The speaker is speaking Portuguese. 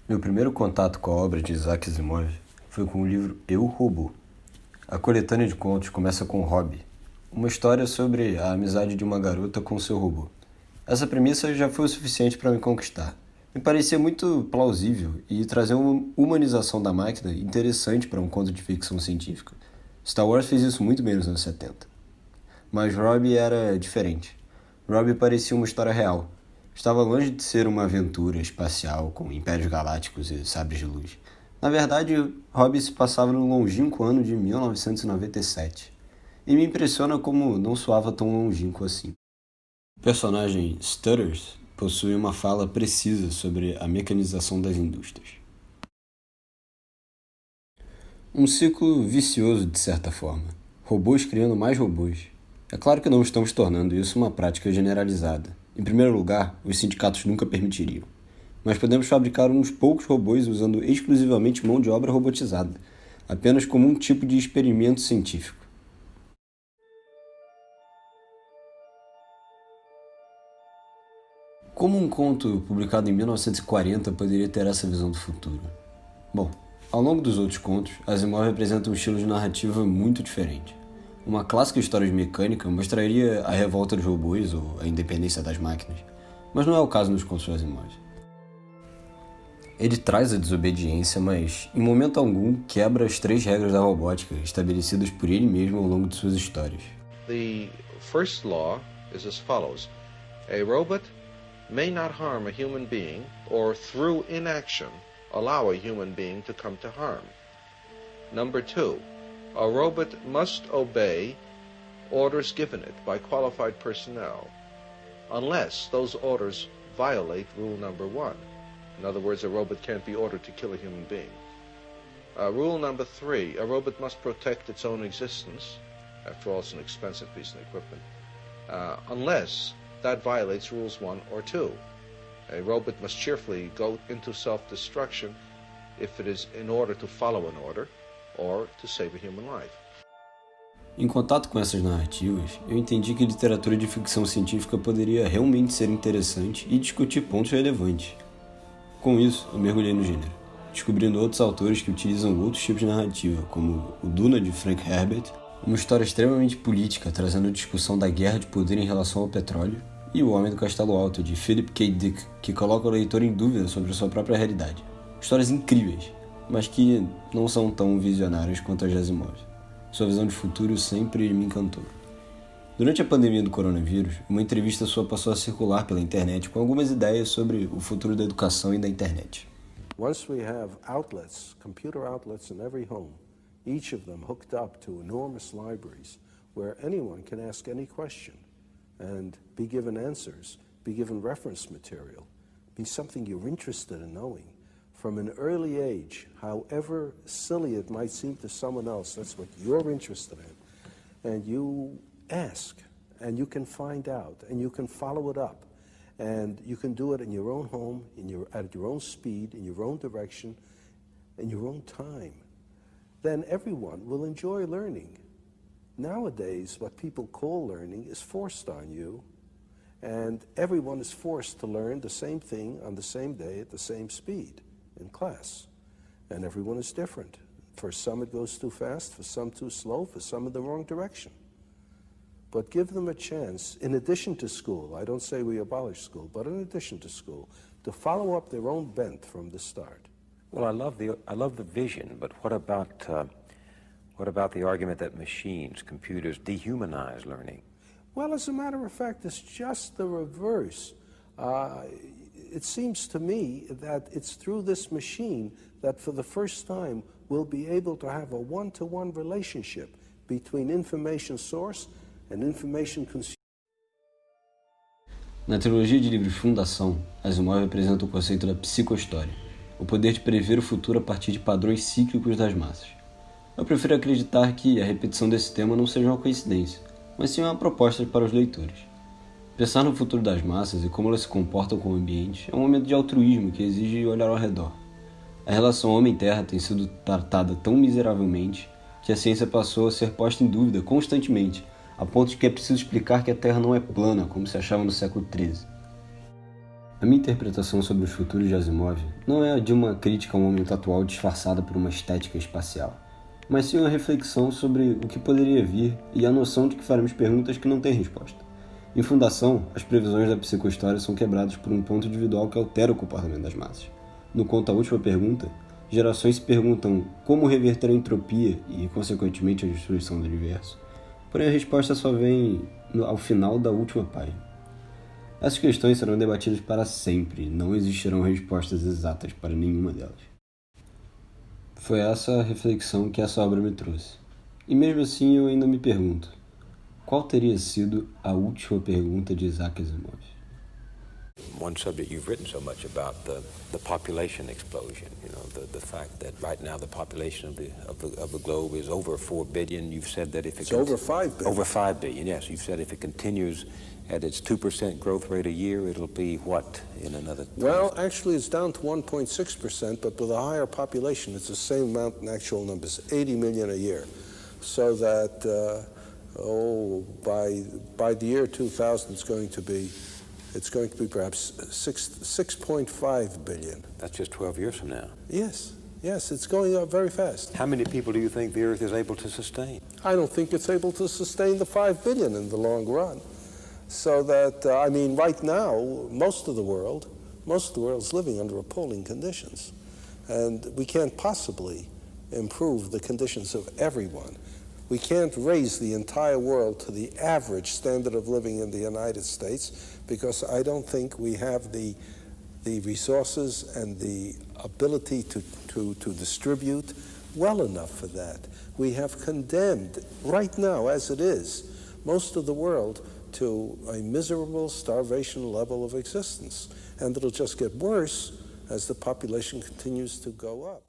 Meu primeiro contato com a obra de Isaac Asimov foi com o livro Eu, Robô. A coletânea de contos começa com Rob, uma história sobre a amizade de uma garota com seu robô. Essa premissa já foi o suficiente para me conquistar. Me parecia muito plausível e trazer uma humanização da máquina interessante para um conto de ficção científica. Star Wars fez isso muito bem nos anos 70. Mas Rob era diferente. Rob parecia uma história real. Estava longe de ser uma aventura espacial com impérios galácticos e sabres de luz. Na verdade, Rob se passava no longínquo ano de 1997. E me impressiona como não soava tão longínquo assim. O personagem Stutters possui uma fala precisa sobre a mecanização das indústrias. Um ciclo vicioso de certa forma. Robôs criando mais robôs. É claro que não estamos tornando isso uma prática generalizada. Em primeiro lugar, os sindicatos nunca permitiriam. Mas podemos fabricar uns poucos robôs usando exclusivamente mão de obra robotizada, apenas como um tipo de experimento científico. Como um conto publicado em 1940 poderia ter essa visão do futuro? Bom, ao longo dos outros contos, Asimov apresenta um estilo de narrativa muito diferente. Uma clássica história de mecânica mostraria a revolta dos robôs ou a independência das máquinas, mas não é o caso nos contos de Asimov. Ele traz a desobediência, mas, em momento algum, quebra as 3 regras da robótica estabelecidas por ele mesmo ao longo de suas histórias. The first law is as follows. A robot may not harm a human being or through inaction allow a human being to come to harm. Number 2, a robot must obey orders given it by qualified personnel unless those orders violate rule number 1. In other words, a robot can't be ordered to kill a human being. Rule number 3, a robot must protect its own existence. After all, it's an expensive piece of equipment. Unless that violates rules 1 or 2. A robot must cheerfully go into self-destruction if it is in order to follow an order or to save a human life. Em contato com essas narrativas, eu entendi que literatura de ficção científica poderia realmente ser interessante e discutir pontos relevantes. Com isso, eu mergulhei no gênero, descobrindo outros autores que utilizam outros tipos de narrativa, como o Duna de Frank Herbert, uma história extremamente política trazendo discussão da guerra de poder em relação ao petróleo, e O Homem do Castelo Alto de Philip K. Dick, que coloca o leitor em dúvida sobre a sua própria realidade. Histórias incríveis, mas que não são tão visionárias quanto as de Asimov. Sua visão de futuro sempre me encantou. Durante a pandemia do coronavírus, uma entrevista sua passou a circular pela internet com algumas ideias sobre o futuro da educação e da internet. Once we have outlets, computer outlets in every home, each of them hooked up to enormous libraries where anyone can ask any question and be given answers, be given reference material, be something you're interested in knowing. From an early age, however silly it might seem to someone else, that's what you're interested in. And you ask, and you can find out, and you can follow it up. And you can do it in your own home, at your own speed, in your own direction, in your own time. Then everyone will enjoy learning. Nowadays, what people call learning is forced on you, and everyone is forced to learn the same thing on the same day at the same speed in class. And everyone is different. For some it goes too fast, for some too slow, for some in the wrong direction. But give them a chance, in addition to school, I don't say we abolish school, but in addition to school, to follow up their own bent from the start. Well, I love the vision, but what about the argument that machines, computers, dehumanize learning? Well, as a matter of fact, it's just the reverse. It seems to me that it's through this machine that for the first time we'll be able to have a one-to-one relationship between information source and information consumer. Na trilogia de livros Fundação, Asimov apresenta o conceito da psicohistória, o poder de prever o futuro a partir de padrões cíclicos das massas. Eu prefiro acreditar que a repetição desse tema não seja uma coincidência, mas sim uma proposta para os leitores. Pensar no futuro das massas e como elas se comportam com o ambiente é um momento de altruísmo que exige olhar ao redor. A relação homem-terra tem sido tratada tão miseravelmente que a ciência passou a ser posta em dúvida constantemente, a ponto de que é preciso explicar que a Terra não é plana, como se achava no século XIII. A minha interpretação sobre os futuros de Asimov não é a de uma crítica ao momento atual disfarçada por uma estética espacial, mas sim uma reflexão sobre o que poderia vir e a noção de que faremos perguntas que não têm resposta. Em Fundação, as previsões da psicohistória são quebradas por um ponto individual que altera o comportamento das massas. No Conto A Última Pergunta, gerações se perguntam como reverter a entropia e, consequentemente, a destruição do universo, porém a resposta só vem ao final da última página. Essas questões serão debatidas para sempre, não existirão respostas exatas para nenhuma delas. Foi essa a reflexão que essa obra me trouxe. E mesmo assim eu ainda me pergunto, qual teria sido a última pergunta de Isaac Asimov? One subject you've written so much about, the population explosion, the fact that right now the population of the globe is over 4 billion. You've said that if it's over 5 billion. Over 5 billion, yes. You've said if it continues at its 2% growth rate a year, it'll be what in another... Well, actually it's down to 1.6%, but with a higher population, it's the same amount in actual numbers, 80 million a year. So that, by the year 2000, it's going to be perhaps 6.5 billion. That's just 12 years from now. Yes, it's going up very fast. How many people do you think the Earth is able to sustain? I don't think it's able to sustain the 5 billion in the long run. So that, right now, most of the world is living under appalling conditions. And we can't possibly improve the conditions of everyone. We can't raise the entire world to the average standard of living in the United States because I don't think we have the resources and the ability to distribute well enough for that. We have condemned, right now as it is, most of the world to a miserable starvation level of existence. And it'll just get worse as the population continues to go up.